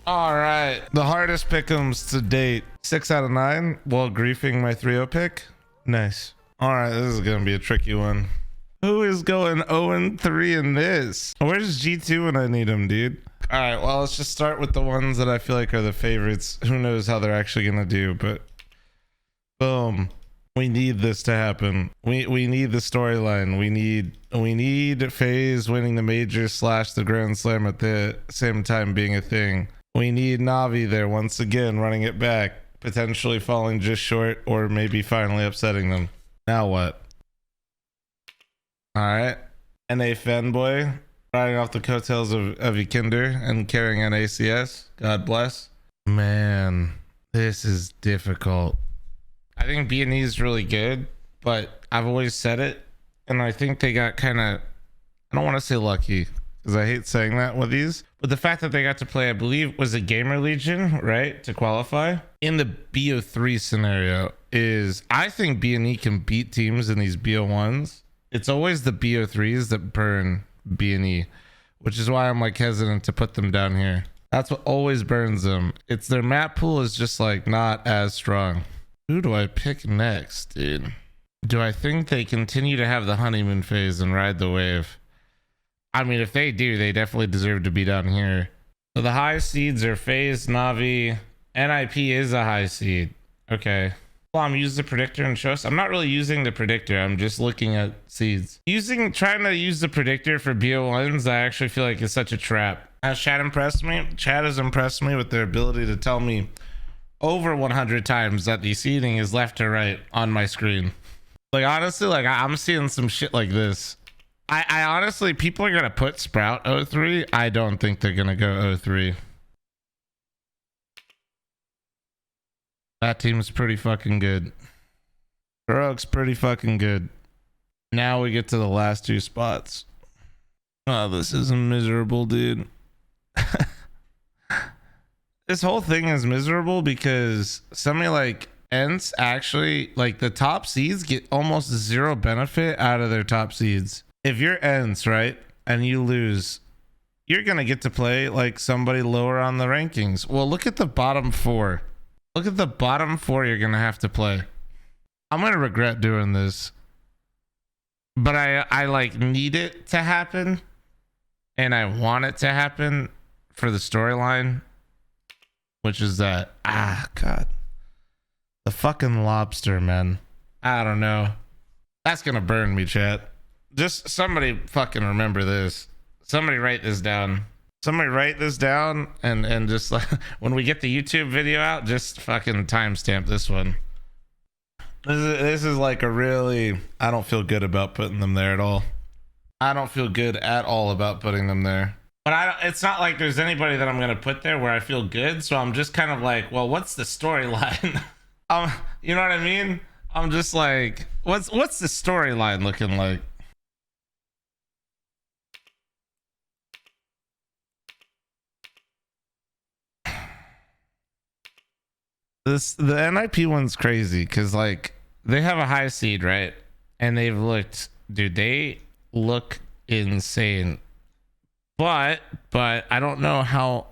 All right. The hardest pick'ems to date. 6 out of 9 while griefing my 3-0 pick. Nice. All right. This is going to be a tricky one. Who is going 0-3 in this? Where's G2 when I need him, dude? All right. Well, let's just start with the ones that I feel like are the favorites. Who knows how they're actually going to do, but boom. We need this to happen. We need the storyline. We need FaZe winning the major / the Grand Slam at the same time being a thing. We need Navi there once again, running it back, potentially falling just short, or maybe finally upsetting them. Now what? All right, NA fanboy riding off the coattails of Vikander and carrying an ACS. God bless. Man, this is difficult. I think B&E is really good, but I've always said it, and I think they got kind of, I don't want to say lucky, because I hate saying that with these, but the fact that they got to play, I believe, was a Gamer Legion, right, to qualify in the BO3 scenario is, I think B&E can beat teams in these BO1s. It's always the BO3s that burn B&E, which is why I'm like hesitant to put them down here. That's what always burns them. It's their map pool is just like not as strong. Who do I pick next, dude? Do I think they continue to have the honeymoon phase and ride the wave? I mean, if they do, they definitely deserve to be down here. So the high seeds are FaZe, Navi. NIP is a high seed. Okay. Well, I'm using the predictor and show us. I'm not really using the predictor. I'm just looking at seeds. Trying to use the predictor for BO1s, I actually feel like is such a trap. Has Chad impressed me? Chad has impressed me with their ability to tell me over 100 times that the seeding is left to right on my screen. Like, honestly, like I'm seeing some shit like this. I honestly, people are gonna put Sprout 03. I don't think they're gonna go 03. That team's pretty fucking good. Heroic's pretty fucking good. Now we get to the last two spots. Oh, this is miserable, dude. This whole thing is miserable because somebody like Ents actually, like, the top seeds get almost zero benefit out of their top seeds. If you're Ents, right, and you lose, you're gonna get to play like somebody lower on the rankings. Well, look at the bottom four. Look at the bottom four you're gonna have to play. I'm gonna regret doing this, but I like need it to happen, and I want it to happen for the storyline. Which is that, God. The fucking lobster, man. I don't know. That's gonna burn me, chat. Just somebody fucking remember this. Somebody write this down. Somebody write this down and just like, when we get the YouTube video out, just fucking timestamp this one. This is like a really, I don't feel good about putting them there at all. I don't feel good at all about putting them there. But it's not like there's anybody that I'm going to put there where I feel good. So I'm just kind of like, well, what's the storyline? You know what I mean? I'm just like, what's the storyline looking like? The NIP one's crazy because like they have a high seed, right? And they've looked, dude, they look insane. But I don't know how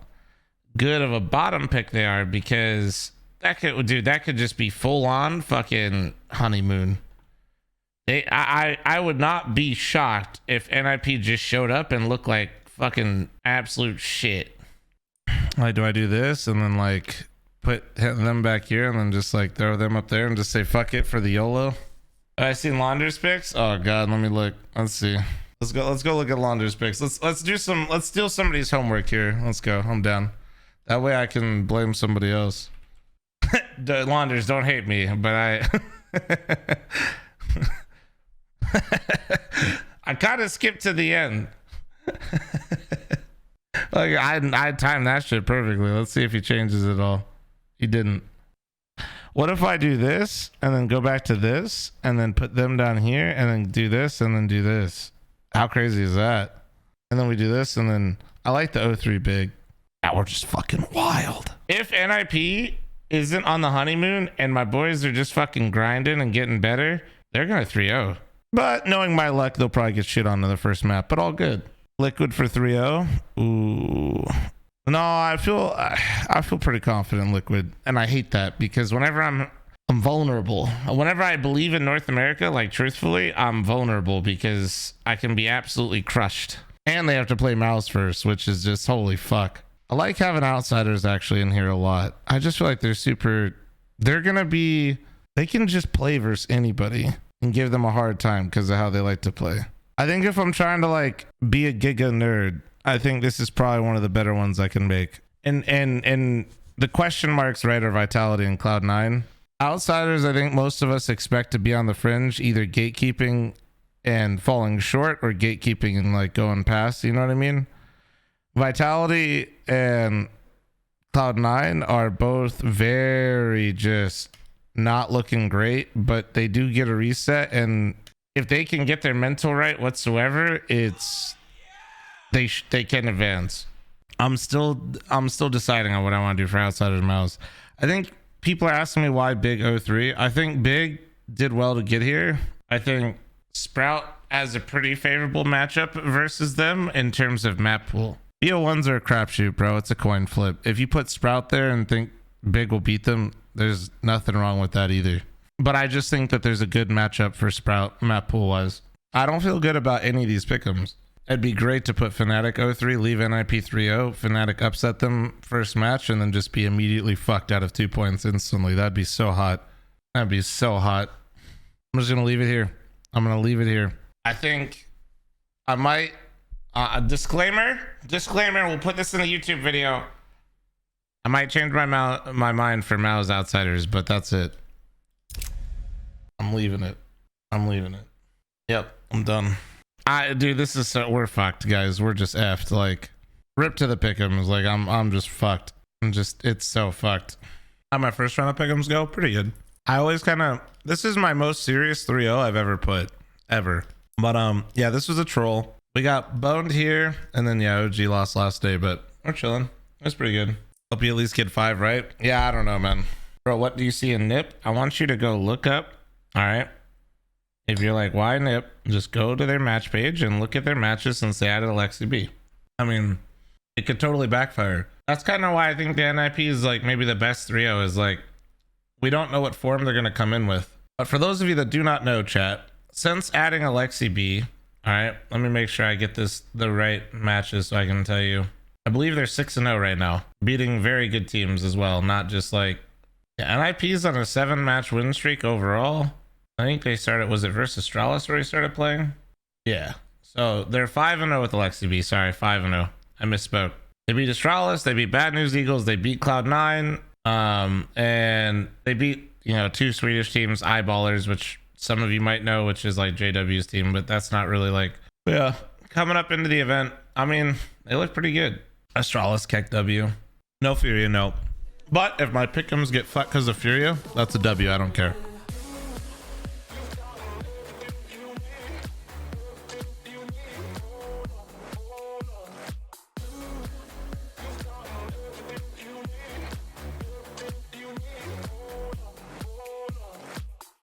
good of a bottom pick they are because that could just be full on fucking honeymoon. I would not be shocked if NIP just showed up and looked like fucking absolute shit. Like, do I do this and then like put them back here and then just like throw them up there and just say fuck it for the YOLO? I seen Launder's picks. Oh god, let me look. Let's see. Let's go look at Launder's picks. Let's steal somebody's homework here. Let's go. I'm down. That way I can blame somebody else. Launders, don't hate me, but I kind of skipped to the end. Like I timed that shit perfectly. Let's see if he changes it all. He didn't. What if I do this and then go back to this and then put them down here and then do this and then do this? How crazy is that? And then we do this and then I like the 03 big. Now we're just fucking wild. If NIP isn't on the honeymoon and my boys are just fucking grinding and getting better, they're gonna 3-0. But knowing my luck, they'll probably get shit on to the first map, but all good. Liquid for 3-0. Ooh. No, I feel pretty confident in Liquid, and I hate that because whenever I'm vulnerable. Whenever I believe in North America, like truthfully, I'm vulnerable because I can be absolutely crushed. And they have to play Mouse first, which is just holy fuck. I like having outsiders actually in here a lot. I just feel like they're gonna be, they can just play versus anybody and give them a hard time because of how they like to play. I think if I'm trying to like be a giga nerd, I think this is probably one of the better ones I can make. And the question marks, right, are Vitality and Cloud9. Outsiders, I think most of us expect to be on the fringe, either gatekeeping and falling short or gatekeeping and like going past, you know what I mean? Vitality and Cloud9 are both very just not looking great, but they do get a reset, and if they can get their mental right whatsoever, it's they can advance. I'm still deciding on what I want to do for Outsiders Mouse. I think people are asking me why Big 03. I think Big did well to get here. I think Sprout has a pretty favorable matchup versus them in terms of map pool. BO1s are a crapshoot, bro. It's a coin flip. If you put Sprout there and think Big will beat them, there's nothing wrong with that either. But I just think that there's a good matchup for Sprout map pool wise. I don't feel good about any of these pick'ems. It'd be great to put Fnatic 03, leave NIP 3-0, Fnatic upset them first match, and then just be immediately fucked out of 2 points instantly. That'd be so hot. That'd be so hot. I'm just gonna leave it here. I think I might disclaimer, we'll put this in the YouTube video. I might change my mind for Mao's Outsiders, but that's it. I'm leaving it. Yep, I'm done. Dude, this is so, we're fucked, guys. We're just effed. Like, rip to the pick'ems. Like, I'm just fucked. It's so fucked. How my first round of pick'ems go? Pretty good. I always this is my most serious 3-0 I've ever put, ever. But yeah, this was a troll. We got boned here, and then yeah, OG lost last day, but we're chilling. It's pretty good. Hope you at least get 5 right. Yeah, I don't know, man. Bro, what do you see in NIP? I want you to go look up. All right. If you're like, why NIP? Just go to their match page and look at their matches since they added Alexi B. I mean, it could totally backfire. That's kind of why I think the NIP is like maybe the best 3-0 is like, we don't know what form they're going to come in with. But for those of you that do not know, chat, since adding Alexi B, all right, let me make sure I get the right matches so I can tell you. I believe they're 6-0 right now, beating very good teams as well, not just like, yeah, NIP's on a 7-match win streak overall. I think they started, was it versus Astralis where he started playing? Yeah. So they're 5-0 with Alexi B. Sorry, 5-0. I misspoke. They beat Astralis, they beat Bad News Eagles, they beat Cloud9, and they beat, you know, 2 Swedish teams, Eyeballers, which some of you might know, which is like JW's team, but that's not really like, yeah. Coming up into the event, I mean, they look pretty good. Astralis, Keck W. No Furia, no. But if my pick'ems get fucked because of Furia, that's a W, I don't care.